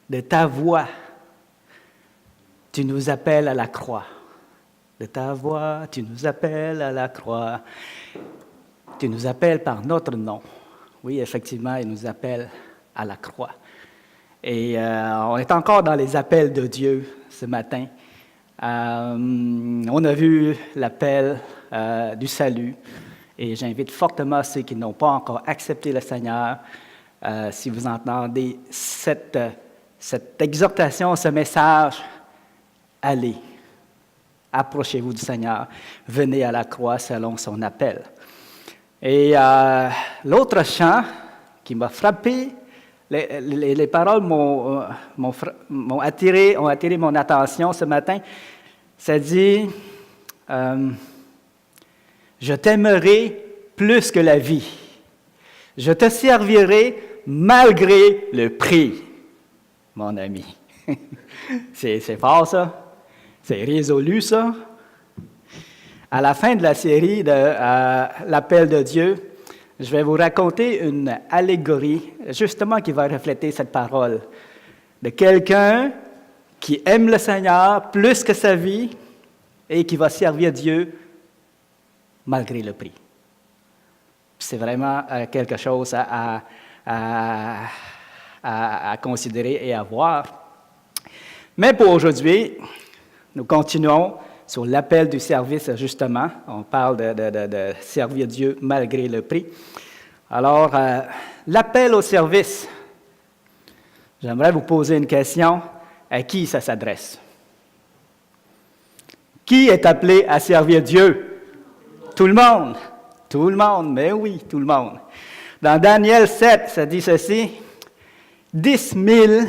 de ta voix, tu nous appelles à la croix. De ta voix, tu nous appelles à la croix. Tu nous appelles par notre nom. Oui, effectivement, il nous appelle à la croix. Et on est encore dans les appels de Dieu ce matin. On a vu l'appel du salut. Et j'invite fortement ceux qui n'ont pas encore accepté le Seigneur, si vous entendez cette exhortation, ce message, allez, approchez-vous du Seigneur, venez à la croix selon son appel. Et l'autre chant qui m'a frappé, les paroles ont attiré mon attention ce matin, ça dit je t'aimerai plus que la vie. Je te servirai malgré le prix, mon ami. C'est fort, ça. C'est résolu, ça. À la fin de la série de l'Appel de Dieu, je vais vous raconter une allégorie, justement, qui va refléter cette parole, de quelqu'un qui aime le Seigneur plus que sa vie et qui va servir Dieu malgré le prix. C'est vraiment quelque chose à considérer et à voir. Mais pour aujourd'hui, nous continuons sur l'appel du service, justement. On parle de servir Dieu malgré le prix. Alors, l'appel au service, j'aimerais vous poser une question. À qui ça s'adresse? Qui est appelé à servir Dieu? Tout le monde. Tout le monde, mais oui, tout le monde. Dans Daniel 7, ça dit ceci, 10 000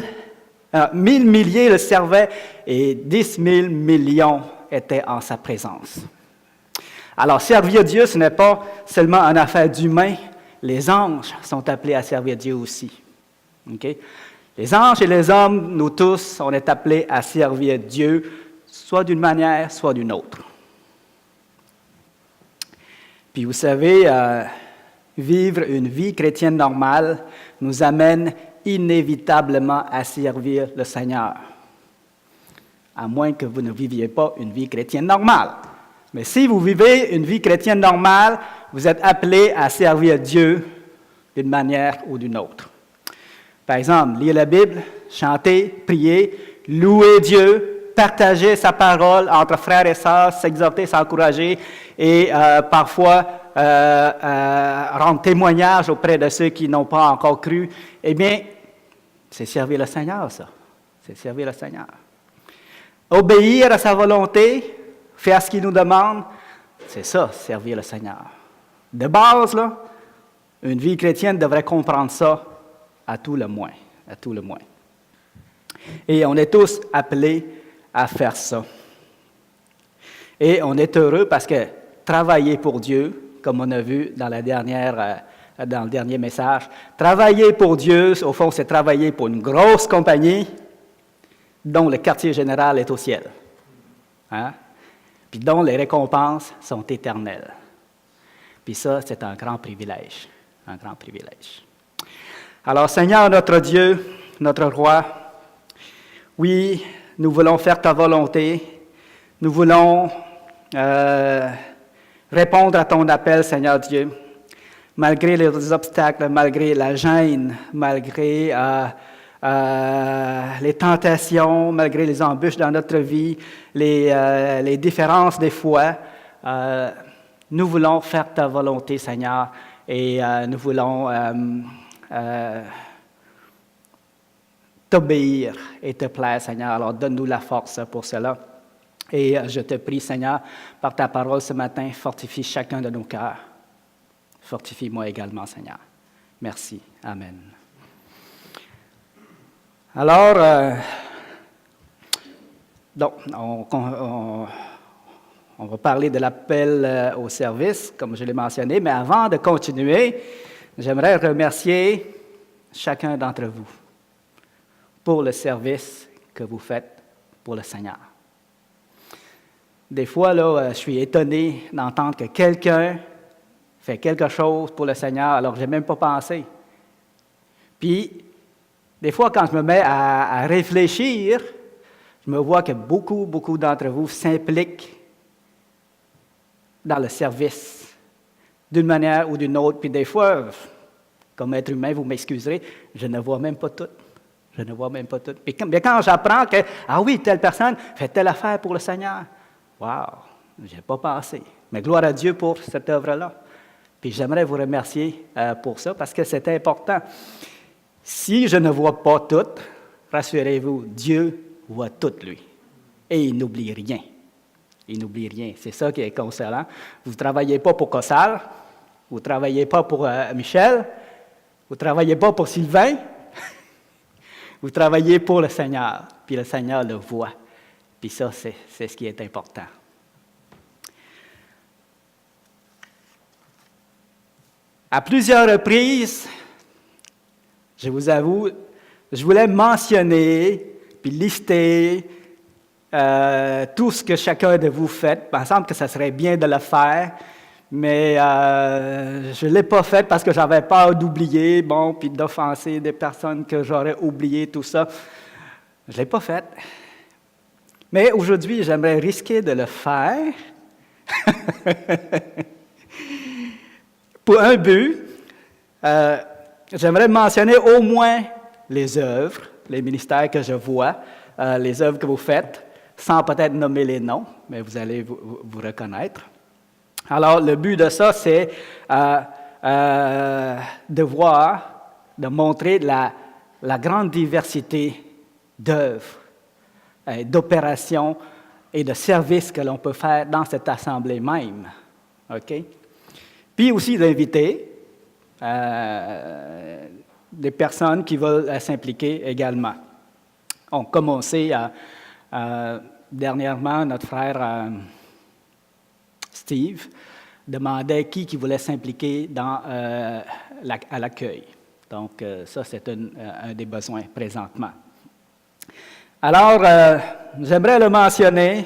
milliers le servaient et 10 000 millions étaient en sa présence. Alors, servir Dieu, ce n'est pas seulement une affaire d'humain. Les anges sont appelés à servir Dieu aussi. Okay? Les anges et les hommes, nous tous, on est appelés à servir Dieu, soit d'une manière, soit d'une autre. Puis vous savez, vivre une vie chrétienne normale nous amène inévitablement à servir le Seigneur. À moins que vous ne viviez pas une vie chrétienne normale. Mais si vous vivez une vie chrétienne normale, vous êtes appelé à servir Dieu d'une manière ou d'une autre. Par exemple, lire la Bible, chanter, prier, louer Dieu, partager sa parole entre frères et sœurs, s'exhorter, s'encourager et parfois rendre témoignage auprès de ceux qui n'ont pas encore cru. Eh bien, c'est servir le Seigneur, ça. C'est servir le Seigneur. Obéir à sa volonté, faire ce qu'il nous demande, c'est ça, servir le Seigneur. De base, là, une vie chrétienne devrait comprendre ça à tout le moins. À tout le moins. Et on est tous appelés à faire ça. Et on est heureux parce que travailler pour Dieu, comme on a vu dans le dernier message, travailler pour Dieu, au fond, c'est travailler pour une grosse compagnie dont le quartier général est au ciel. Hein? Puis dont les récompenses sont éternelles. Puis ça, c'est un grand privilège. Un grand privilège. Alors, Seigneur, notre Dieu, notre Roi, oui, nous voulons faire ta volonté. Nous voulons répondre à ton appel, Seigneur Dieu. Malgré les obstacles, malgré la gêne, malgré les tentations, malgré les embûches dans notre vie, les différences des fois, nous voulons faire ta volonté, Seigneur, et nous voulons t'obéir et te plaire, Seigneur. Alors, donne-nous la force pour cela. Et je te prie, Seigneur, par ta parole ce matin, fortifie chacun de nos cœurs. Fortifie-moi également, Seigneur. Merci. Amen. Alors, donc, on va parler de l'appel au service, comme je l'ai mentionné, mais avant de continuer, j'aimerais remercier chacun d'entre vous pour le service que vous faites pour le Seigneur. Des fois, là, je suis étonné d'entendre que quelqu'un fait quelque chose pour le Seigneur alors que je n'ai même pas pensé. Puis, des fois, quand je me mets à réfléchir, je me vois que beaucoup d'entre vous s'impliquent dans le service, d'une manière ou d'une autre. Puis des fois, comme être humain, vous m'excuserez, je ne vois même pas tout. Je ne vois même pas tout. Puis quand j'apprends que, ah oui, telle personne fait telle affaire pour le Seigneur, wow, je n'ai pas pensé. Mais gloire à Dieu pour cette œuvre-là. Puis j'aimerais vous remercier pour ça, parce que c'est important. Si je ne vois pas tout, rassurez-vous, Dieu voit tout, lui. Et il n'oublie rien. Il n'oublie rien. C'est ça qui est consolant. Vous ne travaillez pas pour Cossal, vous ne travaillez pas pour Michel, vous ne travaillez pas pour Sylvain, vous travaillez pour le Seigneur, puis le Seigneur le voit. Puis ça, c'est ce qui est important. À plusieurs reprises, je vous avoue, je voulais mentionner, puis lister tout ce que chacun de vous fait. Il me semble que ça serait bien de le faire, mais je ne l'ai pas fait parce que j'avais peur d'oublier, puis d'offenser des personnes que j'aurais oublié, tout ça. Je ne l'ai pas fait. Mais aujourd'hui, j'aimerais risquer de le faire pour un but. J'aimerais mentionner au moins les œuvres, les ministères que je vois, les œuvres que vous faites, sans peut-être nommer les noms, mais vous allez vous reconnaître. Alors, le but de ça, c'est de montrer la grande diversité d'œuvres, d'opérations et de services que l'on peut faire dans cette assemblée même. OK? Puis aussi d'inviter des personnes qui veulent s'impliquer également. Comme on sait, dernièrement, notre frère Steve demandait qui voulait s'impliquer à l'accueil. Donc, ça, c'est un des besoins présentement. Alors, j'aimerais le mentionner.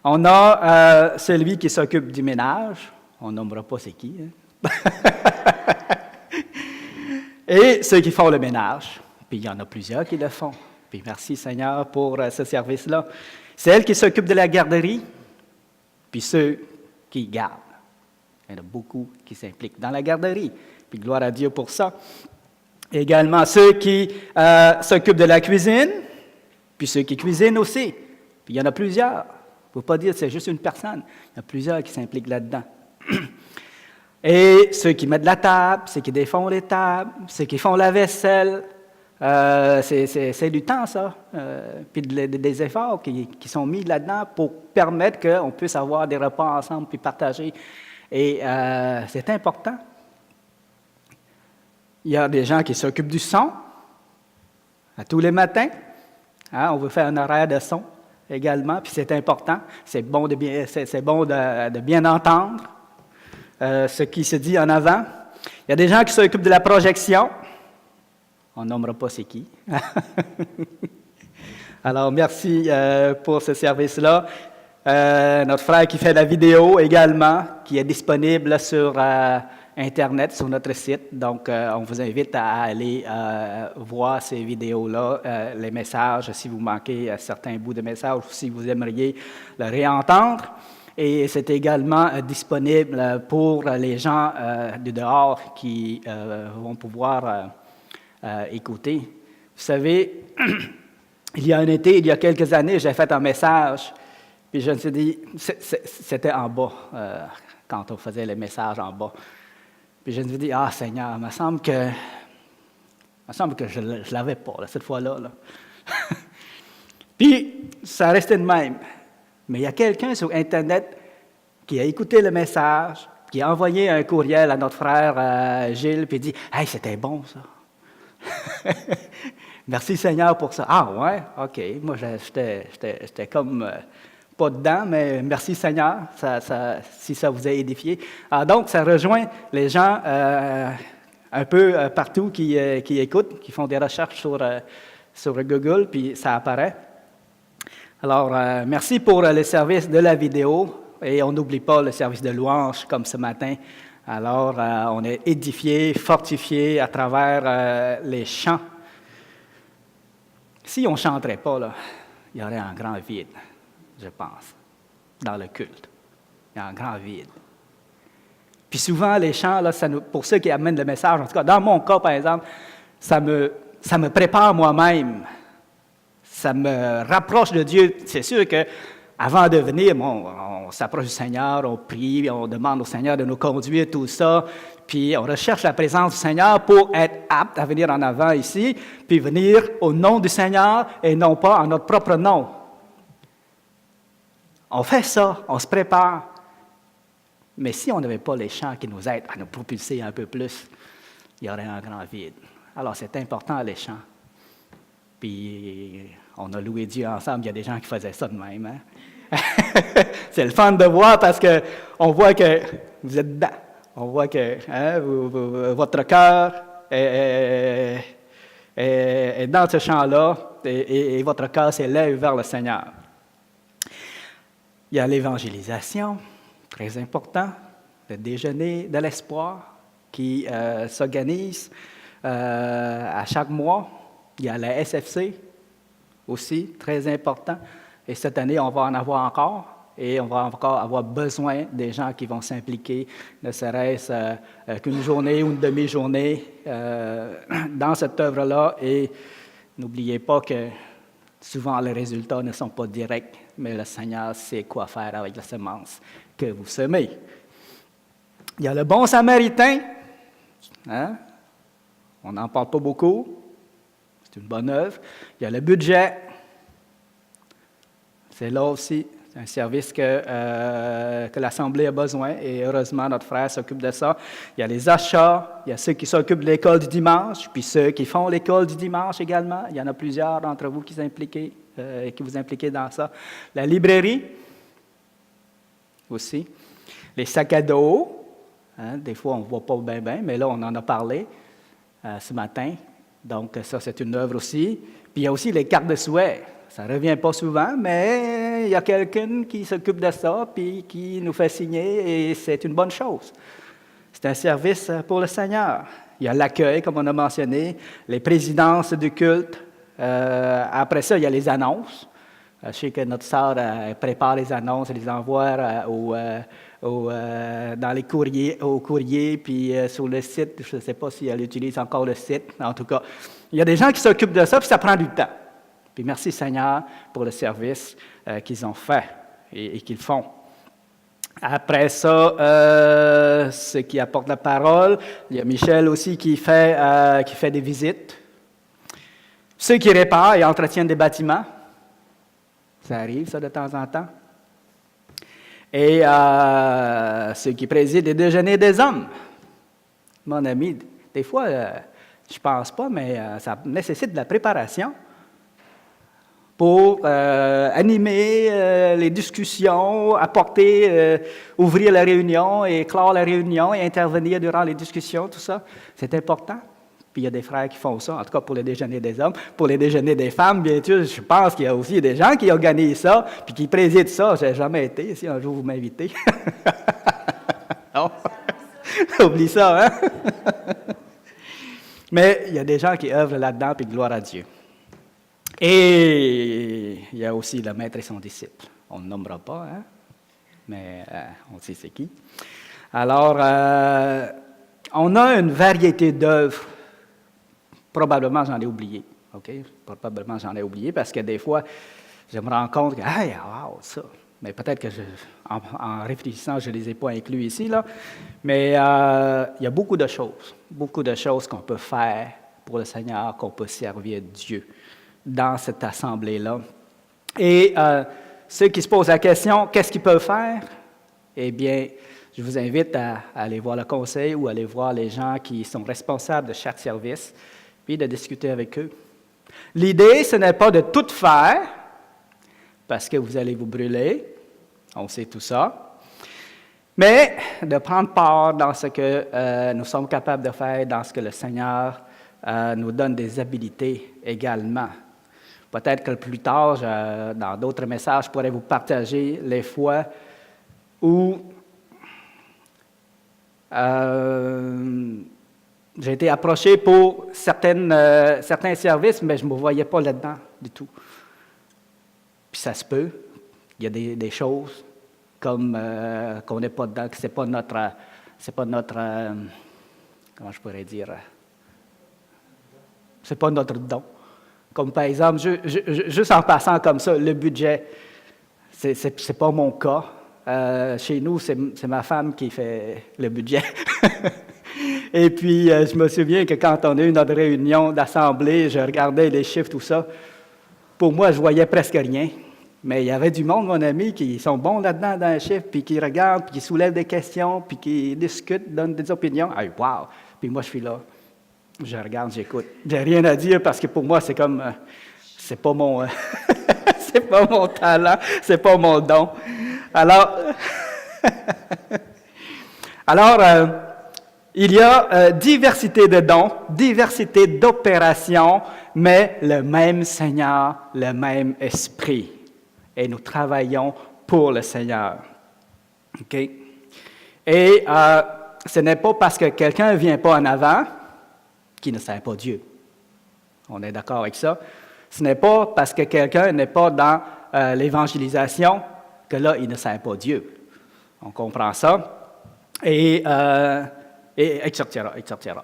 On a celui qui s'occupe du ménage. On nommera pas c'est qui. Hein? Et ceux qui font le ménage. Puis il y en a plusieurs qui le font. Puis merci Seigneur pour ce service-là. Celle qui s'occupe de la garderie, puis ceux qui gardent. Il y en a beaucoup qui s'impliquent dans la garderie. Puis gloire à Dieu pour ça. Également ceux qui s'occupent de la cuisine, puis ceux qui cuisinent aussi. Puis il y en a plusieurs. Il ne faut pas dire que c'est juste une personne. Il y en a plusieurs qui s'impliquent là-dedans. Et ceux qui mettent la table, ceux qui défont les tables, ceux qui font la vaisselle, c'est du temps, ça. Puis des efforts qui sont mis là-dedans pour permettre qu'on puisse avoir des repas ensemble puis partager. Et c'est important. Il y a des gens qui s'occupent du son à tous les matins. Hein, on veut faire un horaire de son également, puis c'est important. C'est bon de bien entendre ce qui se dit en avant. Il y a des gens qui s'occupent de la projection. On nommera pas c'est qui. Alors, merci pour ce service-là. Notre frère qui fait la vidéo également, qui est disponible sur Internet, sur notre site. Donc, on vous invite à aller voir ces vidéos-là, les messages, si vous manquez certains bouts de messages ou si vous aimeriez le réentendre. Et c'est également disponible pour les gens de dehors qui vont pouvoir écouter. Vous savez, il y a un été, il y a quelques années, j'ai fait un message, puis je me suis dit, c'était en bas, quand on faisait les messages en bas. Puis je me suis dit, ah Seigneur, il me semble que je ne l'avais pas, là, cette fois-là. Là. Puis, ça restait de même. Mais il y a quelqu'un sur Internet qui a écouté le message, qui a envoyé un courriel à notre frère Gilles, puis dit, « Hey, c'était bon, ça! » Merci Seigneur pour ça. Ah ouais, OK. Moi, j'étais comme pas dedans, mais merci Seigneur si ça vous a édifié. Donc, ça rejoint les gens un peu partout qui écoutent, qui font des recherches sur Google, puis ça apparaît. Alors, merci pour le service de la vidéo, et on n'oublie pas le service de louange comme ce matin. Alors, on est édifié, fortifié à travers les chants si on ne chanterait pas, là, il y aurait un grand vide, je pense, dans le culte. Il y a un grand vide. Puis souvent, les chants, là, pour ceux qui amènent le message, en tout cas, dans mon cas, par exemple, ça me prépare moi-même. Ça me rapproche de Dieu. C'est sûr que avant de venir, on s'approche du Seigneur, on prie, on demande au Seigneur de nous conduire, tout ça. Puis on recherche la présence du Seigneur pour être apte à venir en avant ici, puis venir au nom du Seigneur et non pas en notre propre nom. On fait ça, on se prépare. Mais si on n'avait pas les chants qui nous aident à nous propulser un peu plus, il y aurait un grand vide. Alors c'est important les chants. Puis on a loué Dieu ensemble, il y a des gens qui faisaient ça de même. Hein? C'est le fun de voir parce qu'on voit que vous êtes dedans. On voit que votre cœur est dans ce chant-là et votre cœur s'élève vers le Seigneur. Il y a l'évangélisation, très important, le déjeuner de l'espoir qui s'organise à chaque mois. Il y a la SFC aussi, très important. Et cette année, on va en avoir encore. Et on va encore avoir besoin des gens qui vont s'impliquer, ne serait-ce qu'une journée ou une demi-journée dans cette œuvre-là. Et n'oubliez pas que souvent les résultats ne sont pas directs, mais le Seigneur sait quoi faire avec la semence que vous semez. Il y a le bon samaritain. Hein? On n'en parle pas beaucoup. C'est une bonne œuvre. Il y a le budget. C'est là aussi. C'est un service que l'Assemblée a besoin et heureusement, notre frère s'occupe de ça. Il y a les achats, il y a ceux qui s'occupent de l'école du dimanche, puis ceux qui font l'école du dimanche également. Il y en a plusieurs d'entre vous qui vous impliquez dans ça. La librairie aussi. Les sacs à dos. Hein, des fois, on ne voit pas bien, mais là, on en a parlé ce matin. Donc, ça, c'est une œuvre aussi. Puis, il y a aussi les cartes de souhait. Ça ne revient pas souvent, mais il y a quelqu'un qui s'occupe de ça, puis qui nous fait signer, et c'est une bonne chose. C'est un service pour le Seigneur. Il y a l'accueil, comme on a mentionné, les présidences du culte. Après ça, il y a les annonces. Je sais que notre sœur prépare les annonces, elle les envoie dans les courriers, au courrier, puis sur le site. Je ne sais pas si elle utilise encore le site. En tout cas, il y a des gens qui s'occupent de ça, puis ça prend du temps. Puis merci Seigneur pour le service qu'ils ont fait et qu'ils font. Après ça, ceux qui apportent la parole, il y a Michel aussi qui fait des visites. Ceux qui réparent et entretiennent des bâtiments. Ça arrive, ça, de temps en temps. Et ceux qui président les déjeuners des hommes. Mon ami, des fois, je ne pense pas, mais ça nécessite de la préparation pour animer les discussions, ouvrir la réunion et clore la réunion et intervenir durant les discussions, tout ça. C'est important. Puis il y a des frères qui font ça, en tout cas pour les déjeuners des hommes. Pour les déjeuners des femmes, bien sûr, je pense qu'il y a aussi des gens qui organisent ça, puis qui président ça. Je n'ai jamais été, si un jour vous m'invitez. Non? Oublie ça, hein? Mais il y a des gens qui œuvrent là-dedans, puis gloire à Dieu. Et il y a aussi le maître et son disciple. On ne le nommera pas, hein? Mais on sait c'est qui. Alors, on a une variété d'œuvres. Probablement, j'en ai oublié. OK? Probablement, j'en ai oublié parce que des fois, je me rends compte que, hey, wow, ça. Mais peut-être que, en réfléchissant, je ne les ai pas inclus ici, là. Mais il y a beaucoup de choses qu'on peut faire pour le Seigneur, qu'on peut servir Dieu dans cette assemblée-là. Et ceux qui se posent la question, qu'est-ce qu'ils peuvent faire? Eh bien, je vous invite à aller voir le conseil ou aller voir les gens qui sont responsables de chaque service, puis de discuter avec eux. L'idée, ce n'est pas de tout faire, parce que vous allez vous brûler, on sait tout ça, mais de prendre part dans ce que nous sommes capables de faire, dans ce que le Seigneur nous donne des habilités également. Peut-être que plus tard, dans d'autres messages, je pourrais vous partager les fois où J'ai été approché pour certains services, mais je ne me voyais pas là-dedans du tout. Puis ça se peut. Il y a des choses comme qu'on n'est pas dedans, que c'est pas notre, comment je pourrais dire, c'est pas notre don. Comme par exemple, juste en passant comme ça, le budget, c'est pas mon cas. Chez nous, c'est ma femme qui fait le budget. Et puis, je me souviens que quand on a eu notre réunion d'assemblée, je regardais les chiffres, tout ça. Pour moi, je voyais presque rien. Mais il y avait du monde, mon ami, qui sont bons là-dedans dans les chiffres, puis qui regardent, puis qui soulèvent des questions, puis qui discutent, donnent des opinions. Ah, wow! Puis moi, je suis là. Je regarde, j'écoute. J'ai rien à dire parce que pour moi, c'est comme... c'est pas mon... c'est pas mon talent, c'est pas mon don. Alors... il y a diversité de dons, diversité d'opérations, mais le même Seigneur, le même Esprit. Et nous travaillons pour le Seigneur. OK? Et ce n'est pas parce que quelqu'un ne vient pas en avant qu'il ne sert pas Dieu. On est d'accord avec ça? Ce n'est pas parce que quelqu'un n'est pas dans l'évangélisation que là, il ne sert pas Dieu. On comprend ça. Et etc., etc.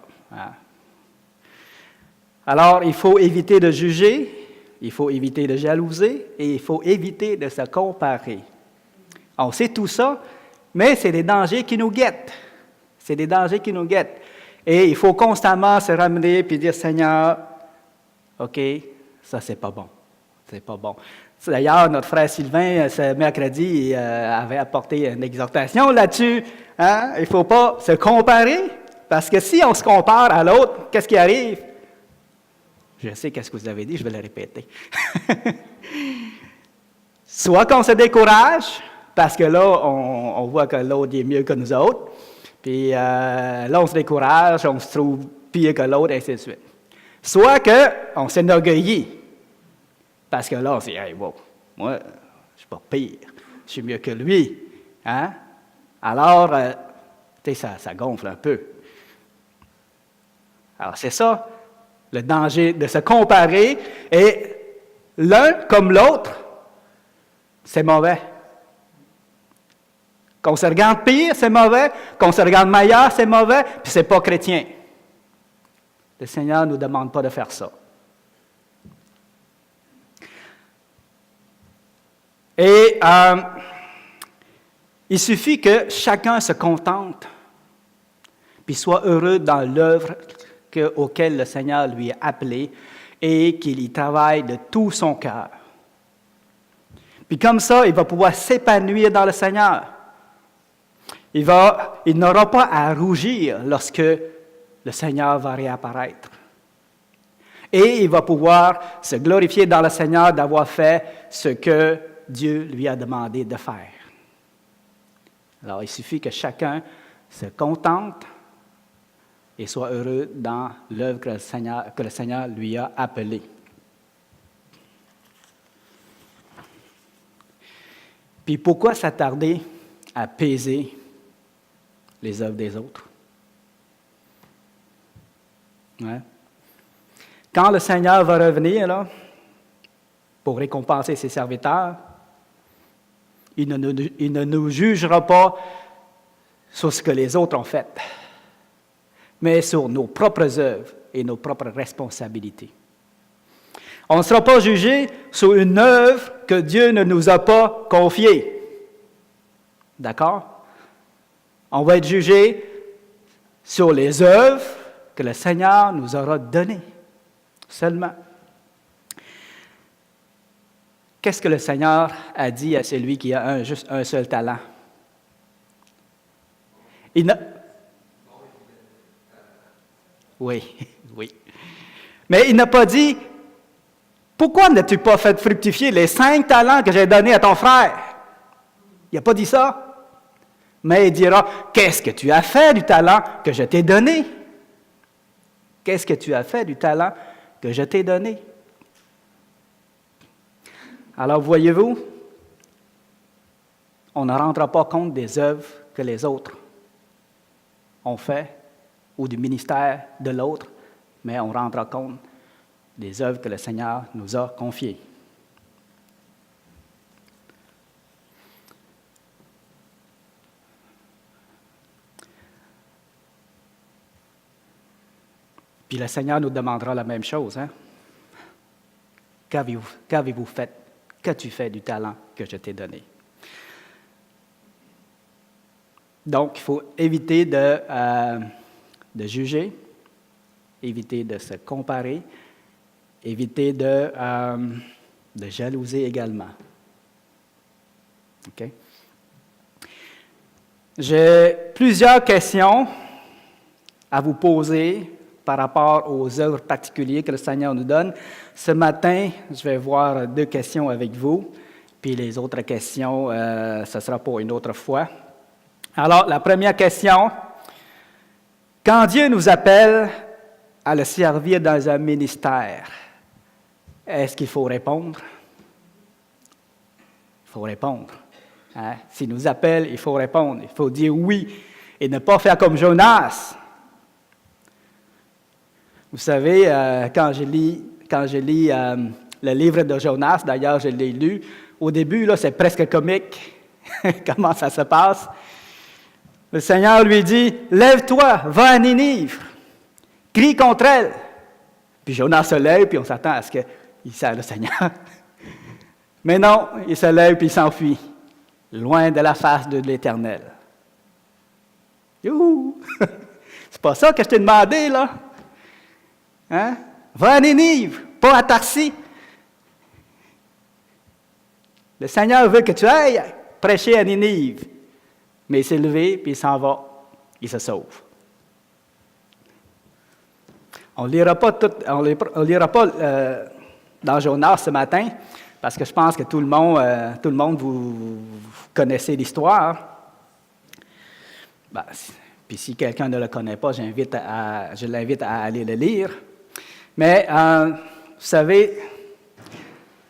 Alors, il faut éviter de juger, il faut éviter de jalouser et il faut éviter de se comparer. On sait tout ça, mais c'est des dangers qui nous guettent. C'est des dangers qui nous guettent. Et il faut constamment se ramener et dire, Seigneur, OK, ça, c'est pas bon. C'est pas bon. D'ailleurs, notre frère Sylvain, ce mercredi, avait apporté une exhortation là-dessus. Hein? Il ne faut pas se comparer, parce que si on se compare à l'autre, qu'est-ce qui arrive? Je sais qu'est-ce que vous avez dit, je vais le répéter. Soit qu'on se décourage, parce que là, on voit que l'autre est mieux que nous autres, puis là, on se décourage, on se trouve pire que l'autre, et ainsi de suite. Soit qu'on s'enorgueillit, parce que là, on se dit, hey, wow, moi, je ne suis pas pire, je suis mieux que lui. Hein? Alors, tu sais, ça gonfle un peu. Alors, c'est ça, le danger de se comparer, et l'un comme l'autre, c'est mauvais. Qu'on se regarde pire, c'est mauvais. Qu'on se regarde meilleur, c'est mauvais, puis c'est pas chrétien. Le Seigneur ne nous demande pas de faire ça. Et il suffit que chacun se contente, puis soit heureux dans l'œuvre auquel le Seigneur lui a appelé et qu'il y travaille de tout son cœur. Puis comme ça, il va pouvoir s'épanouir dans le Seigneur. Il n'aura pas à rougir lorsque le Seigneur va réapparaître. Et il va pouvoir se glorifier dans le Seigneur d'avoir fait ce que Dieu lui a demandé de faire. Alors, il suffit que chacun se contente et soit heureux dans l'œuvre que le Seigneur lui a appelée. Puis pourquoi s'attarder à peser les œuvres des autres? Ouais. Quand le Seigneur va revenir là, pour récompenser ses serviteurs, il ne nous jugera pas sur ce que les autres ont fait, mais sur nos propres œuvres et nos propres responsabilités. On ne sera pas jugé sur une œuvre que Dieu ne nous a pas confiée. D'accord? On va être jugé sur les œuvres que le Seigneur nous aura données, seulement. Qu'est-ce que le Seigneur a dit à celui qui a juste un seul talent? Oui, oui. Mais il n'a pas dit, pourquoi n'as-tu pas fait fructifier les 5 talents que j'ai donnés à ton frère? Il n'a pas dit ça. Mais il dira, qu'est-ce que tu as fait du talent que je t'ai donné? Qu'est-ce que tu as fait du talent que je t'ai donné? Alors, voyez-vous, on ne rendra pas compte des œuvres que les autres ont fait ou du ministère de l'autre, mais on rendra compte des œuvres que le Seigneur nous a confiées. Puis le Seigneur nous demandera la même chose. Hein? Qu'avez-vous fait? Qu'as-tu fait du talent que je t'ai donné? Donc, il faut éviter de juger, éviter de se comparer, éviter de jalouser également. OK? J'ai plusieurs questions à vous poser par rapport aux œuvres particulières que le Seigneur nous donne. Ce matin, je vais voir 2 questions avec vous, puis les autres questions, ce sera pour une autre fois. Alors, la première question, quand Dieu nous appelle à le servir dans un ministère, est-ce qu'il faut répondre? Il faut répondre. Hein? S'il nous appelle, il faut répondre. Il faut dire oui et ne pas faire comme Jonas. Vous savez, quand je lis le livre de Jonas, d'ailleurs, je l'ai lu, au début, là, c'est presque comique comment ça se passe. Le Seigneur lui dit, « Lève-toi, va à Ninive, crie contre elle. » Puis Jonas se lève, puis on s'attend à ce qu'il serve le Seigneur. Mais non, il se lève, puis il s'enfuit, loin de la face de l'Éternel. Youhou! C'est pas ça que je t'ai demandé, là. Hein? Va à Ninive, pas à Tarsis. Le Seigneur veut que tu ailles prêcher à Ninive. Mais il s'est levé, puis il s'en va. Il se sauve. On ne lira pas, dans Jonas ce matin, parce que je pense que tout le monde vous connaissez l'histoire. Ben, puis si quelqu'un ne le connaît pas, je l'invite à aller le lire. Mais, vous savez,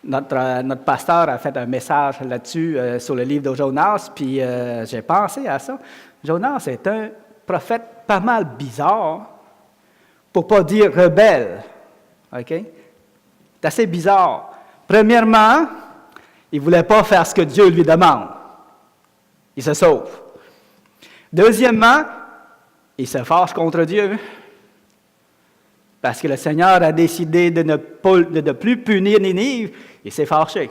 notre pasteur a fait un message là-dessus sur le livre de Jonas, puis j'ai pensé à ça. Jonas est un prophète pas mal bizarre, pour ne pas dire rebelle. OK? C'est assez bizarre. Premièrement, il ne voulait pas faire ce que Dieu lui demande. Il se sauve. Deuxièmement, il se fâche contre Dieu. Parce que le Seigneur a décidé de ne plus punir Ninive, il s'est fâché.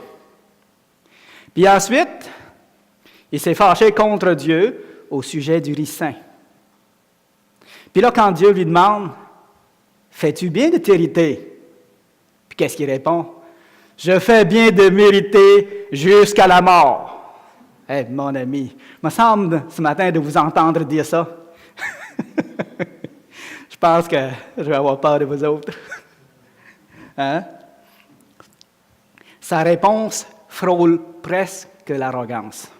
Puis ensuite, il s'est fâché contre Dieu au sujet du ricin. Puis là, quand Dieu lui demande, « Fais-tu bien de t'irriter? » Puis qu'est-ce qu'il répond? « Je fais bien de m'irriter jusqu'à la mort. » Eh, mon ami, il me semble ce matin de vous entendre dire ça. Je pense que je vais avoir peur de vous autres. Hein? Sa réponse frôle presque l'arrogance.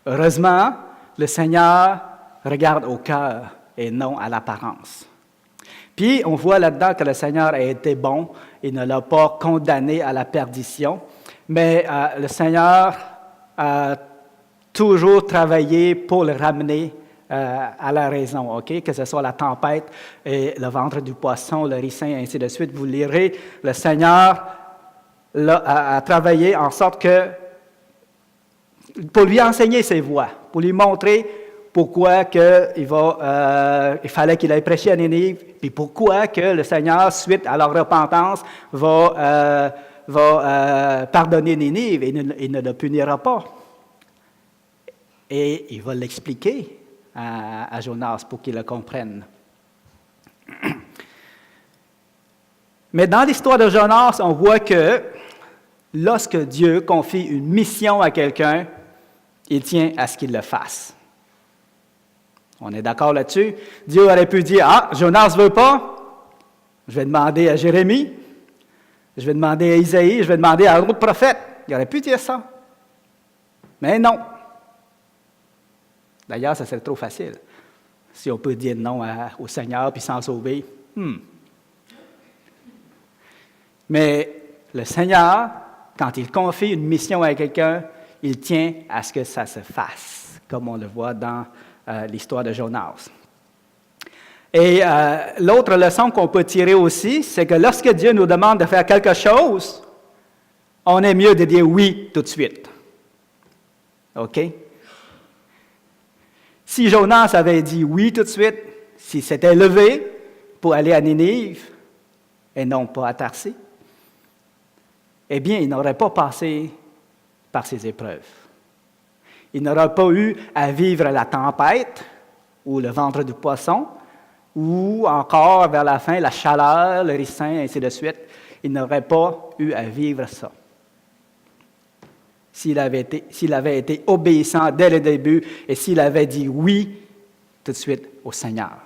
Heureusement, le Seigneur regarde au cœur et non à l'apparence. Puis, on voit là-dedans que le Seigneur a été bon et ne l'a pas condamné à la perdition, mais le Seigneur a toujours travaillé pour le ramener à la raison, OK? Que ce soit la tempête et le ventre du poisson, le ricin, et ainsi de suite. Vous lirez, le Seigneur a travaillé en sorte que, pour lui enseigner ses voies, pour lui montrer pourquoi il fallait qu'il aille prêcher à Ninive, puis pourquoi que le Seigneur, suite à leur repentance, va pardonner Ninive et ne le punira pas. Et il va l'expliquer à Jonas pour qu'il le comprenne. Mais dans l'histoire de Jonas, on voit que lorsque Dieu confie une mission à quelqu'un, il tient à ce qu'il le fasse. On est d'accord là-dessus? Dieu aurait pu dire, « Ah, Jonas ne veut pas, je vais demander à Jérémie, je vais demander à Isaïe, je vais demander à un autre prophète. » Il aurait pu dire ça. Mais non. D'ailleurs, ça serait trop facile. Si on peut dire non au Seigneur puis s'en sauver. Mais le Seigneur, quand il confie une mission à quelqu'un, il tient à ce que ça se fasse, comme on le voit dans l'histoire de Jonas. Et l'autre leçon qu'on peut tirer aussi, c'est que lorsque Dieu nous demande de faire quelque chose, on est mieux de dire oui tout de suite. OK? Si Jonas avait dit oui tout de suite, s'il s'était levé pour aller à Ninive et non pas à Tarsée, eh bien, il n'aurait pas passé par ces épreuves. Il n'aurait pas eu à vivre la tempête ou le ventre du poisson ou encore, vers la fin, la chaleur, le ricin, et ainsi de suite. Il n'aurait pas eu à vivre ça. S'il avait été obéissant dès le début et s'il avait dit oui tout de suite au Seigneur.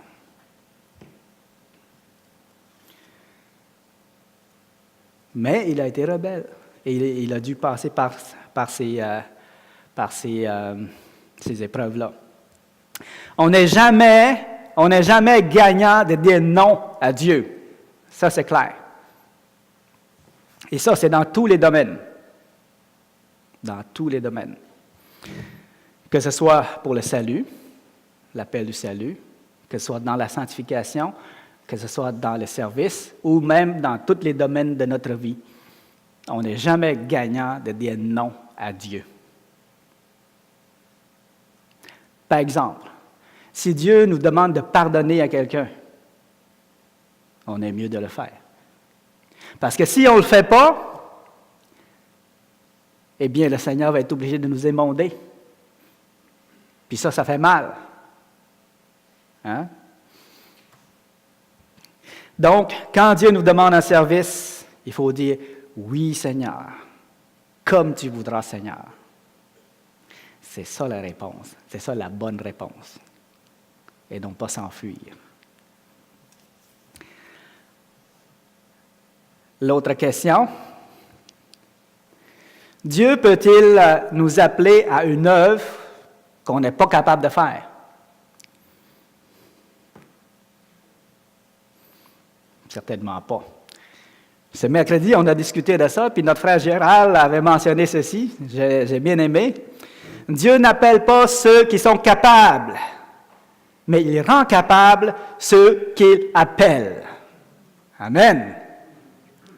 Mais il a été rebelle et il a dû passer par ces épreuves-là. On n'est jamais gagnant de dire non à Dieu. Ça, c'est clair. Et ça, c'est dans tous les domaines. Dans tous les domaines. Que ce soit pour le salut, l'appel du salut, que ce soit dans la sanctification, que ce soit dans le service, ou même dans tous les domaines de notre vie. On n'est jamais gagnant de dire non à Dieu. Par exemple, si Dieu nous demande de pardonner à quelqu'un, on est mieux de le faire. Parce que si on ne le fait pas, eh bien, le Seigneur va être obligé de nous émonder. Puis ça fait mal. Hein? Donc, quand Dieu nous demande un service, il faut dire « Oui, Seigneur, comme tu voudras, Seigneur ». C'est ça la réponse. C'est ça la bonne réponse. Et donc pas s'enfuir. L'autre question. Dieu peut-il nous appeler à une œuvre qu'on n'est pas capable de faire? Certainement pas. Ce mercredi, on a discuté de ça, puis notre frère Gérald avait mentionné ceci, j'ai bien aimé. Dieu n'appelle pas ceux qui sont capables, mais il rend capables ceux qu'il appelle. Amen.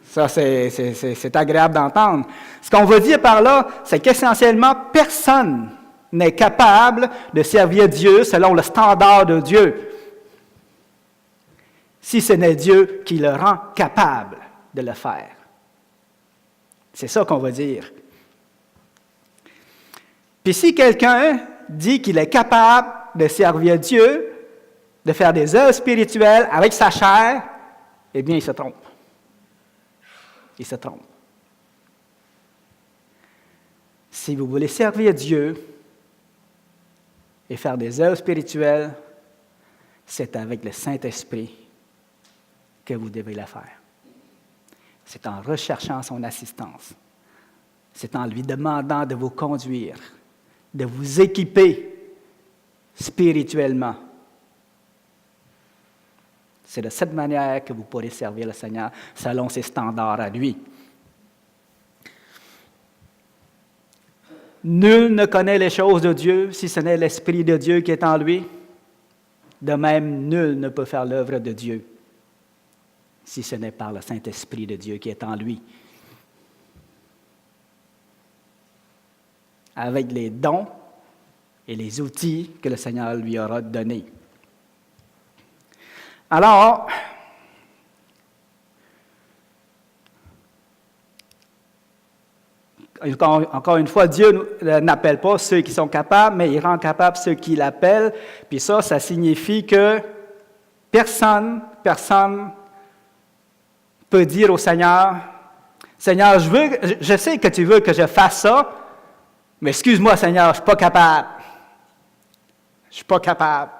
Ça, c'est agréable d'entendre. Ce qu'on veut dire par là, c'est qu'essentiellement, personne n'est capable de servir Dieu selon le standard de Dieu, si ce n'est Dieu qui le rend capable de le faire. C'est ça qu'on veut dire. Puis si quelqu'un dit qu'il est capable de servir Dieu, de faire des œuvres spirituelles avec sa chair, eh bien, il se trompe. Il se trompe. Si vous voulez servir Dieu et faire des œuvres spirituelles, c'est avec le Saint-Esprit que vous devez la faire. C'est en recherchant son assistance. C'est en lui demandant de vous conduire, de vous équiper spirituellement. C'est de cette manière que vous pourrez servir le Seigneur selon ses standards à lui. Nul ne connaît les choses de Dieu si ce n'est l'Esprit de Dieu qui est en lui. De même, nul ne peut faire l'œuvre de Dieu si ce n'est par le Saint-Esprit de Dieu qui est en lui. Avec les dons et les outils que le Seigneur lui aura donnés. Alors, encore une fois, Dieu n'appelle pas ceux qui sont capables, mais il rend capables ceux qui l'appellent. Puis ça signifie que personne peut dire au Seigneur, « Seigneur, je sais que tu veux que je fasse ça, mais excuse-moi, Seigneur, je ne suis pas capable. Je ne suis pas capable.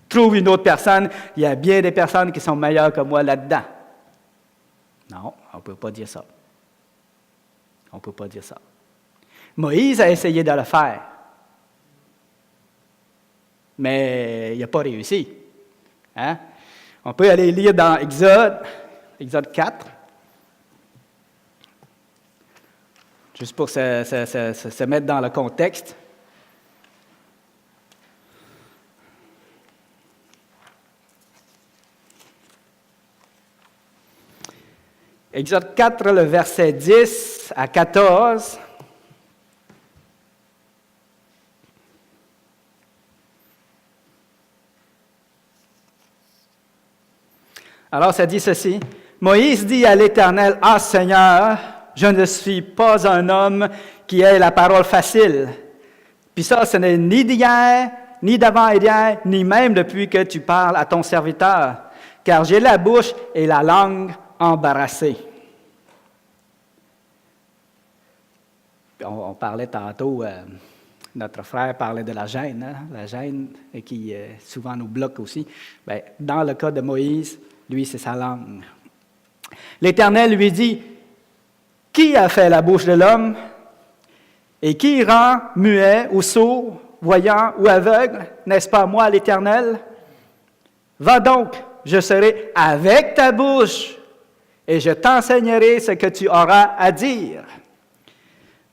Trouve une autre personne. Il y a bien des personnes qui sont meilleures que moi là-dedans. » Non, on ne peut pas dire ça. On ne peut pas dire ça. Moïse a essayé de le faire, mais il n'a pas réussi. Hein? On peut aller lire dans Exode 4, juste pour se mettre dans le contexte. Exode 4, le verset 10 à 14. Alors, ça dit ceci. Moïse dit à l'Éternel, « Ah Seigneur, je ne suis pas un homme qui ait la parole facile. Puis ça, ce n'est ni d'hier, ni d'avant-hier, ni même depuis que tu parles à ton serviteur, car j'ai la bouche et la langue embarrassées. » On parlait tantôt, notre frère parlait de la gêne, hein? La gêne qui souvent nous bloque aussi. Bien, dans le cas de Moïse, lui, c'est sa langue. L'Éternel lui dit, « Qui a fait la bouche de l'homme? Et qui rend muet ou sourd, voyant ou aveugle? N'est-ce pas moi, l'Éternel? Va donc, je serai avec ta bouche, et je t'enseignerai ce que tu auras à dire. »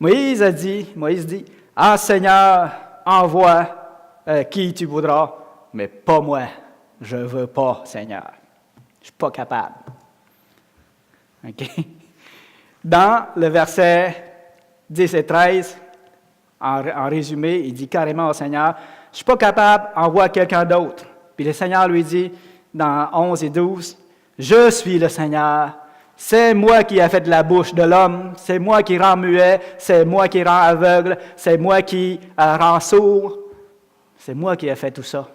Moïse dit, « Ah Seigneur, envoie qui tu voudras, mais pas moi. Je ne veux pas, Seigneur. Je ne suis pas capable. » Okay? Dans le verset 10 et 13, en résumé, il dit carrément au Seigneur, « Je ne suis pas capable, envoie quelqu'un d'autre. » Puis le Seigneur lui dit, dans 11 et 12, « Je suis le Seigneur. C'est moi qui ai fait de la bouche de l'homme, c'est moi qui rend muet, c'est moi qui rend aveugle, c'est moi qui rend sourd. C'est moi qui ai fait tout ça. »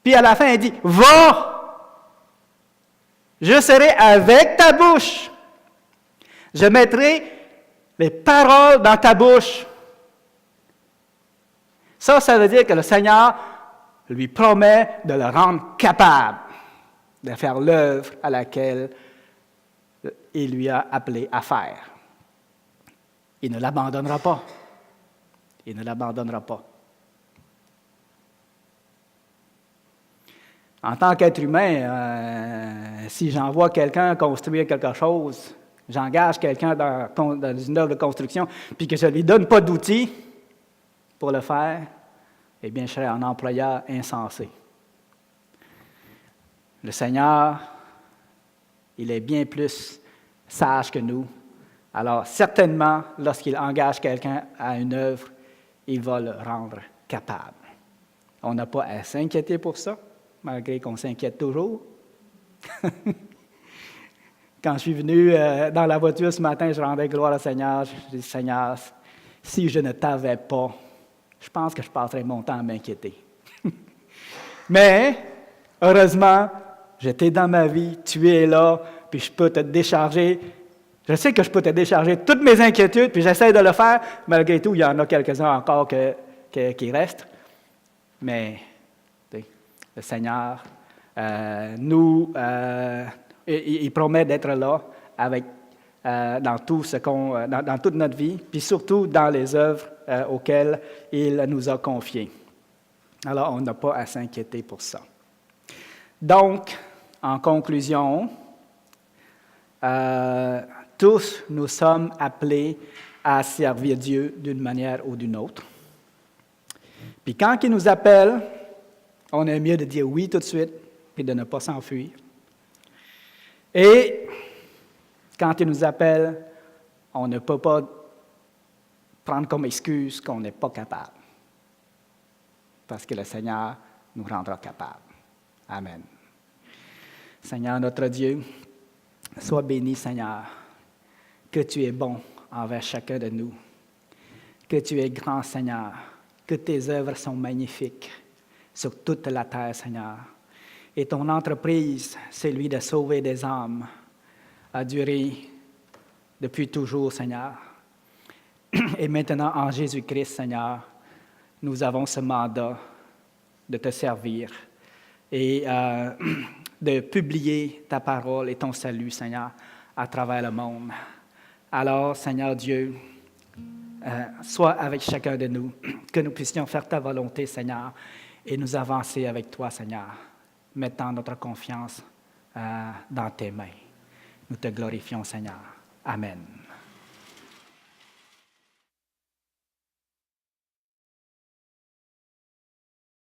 Puis à la fin, il dit, « Va! Je serai avec ta bouche. Je mettrai les paroles dans ta bouche. » Ça veut dire que le Seigneur lui promet de le rendre capable de faire l'œuvre à laquelle il lui a appelé à faire. Il ne l'abandonnera pas. Il ne l'abandonnera pas. En tant qu'être humain, si j'envoie quelqu'un construire quelque chose, j'engage quelqu'un dans une œuvre de construction, puis que je ne lui donne pas d'outils pour le faire, eh bien, je serai un employeur insensé. Le Seigneur, il est bien plus sage que nous. Alors, certainement, lorsqu'il engage quelqu'un à une œuvre, il va le rendre capable. On n'a pas à s'inquiéter pour ça, malgré qu'on s'inquiète toujours. Quand je suis venu dans la voiture ce matin, je rendais gloire au Seigneur. Je dis, Seigneur, si je ne t'avais pas, je pense que je passerais mon temps à m'inquiéter. Mais, heureusement, j'étais dans ma vie, tu es là, puis je peux te décharger. Je sais que je peux te décharger toutes mes inquiétudes, puis j'essaie de le faire. Malgré tout, il y en a quelques-uns encore qui restent. Mais le Seigneur il promet d'être là dans toute notre vie, puis surtout dans les œuvres auxquelles il nous a confiées. Alors, on n'a pas à s'inquiéter pour ça. Donc, en conclusion, tous nous sommes appelés à servir Dieu d'une manière ou d'une autre. Puis quand il nous appelle, on est mieux de dire oui tout de suite, puis de ne pas s'enfuir. Et quand il nous appelle, on ne peut pas prendre comme excuse qu'on n'est pas capable. Parce que le Seigneur nous rendra capables. Amen. Seigneur notre Dieu, sois béni, Seigneur, que tu es bon envers chacun de nous, que tu es grand, Seigneur, que tes œuvres sont magnifiques sur toute la terre, Seigneur. Et ton entreprise, celui de sauver des âmes, a duré depuis toujours, Seigneur. Et maintenant, en Jésus-Christ, Seigneur, nous avons ce mandat de te servir et de publier ta parole et ton salut, Seigneur, à travers le monde. Alors, Seigneur Dieu, sois avec chacun de nous, que nous puissions faire ta volonté, Seigneur, et nous avancer avec toi, Seigneur, mettant notre confiance dans tes mains. Nous te glorifions, Seigneur. Amen.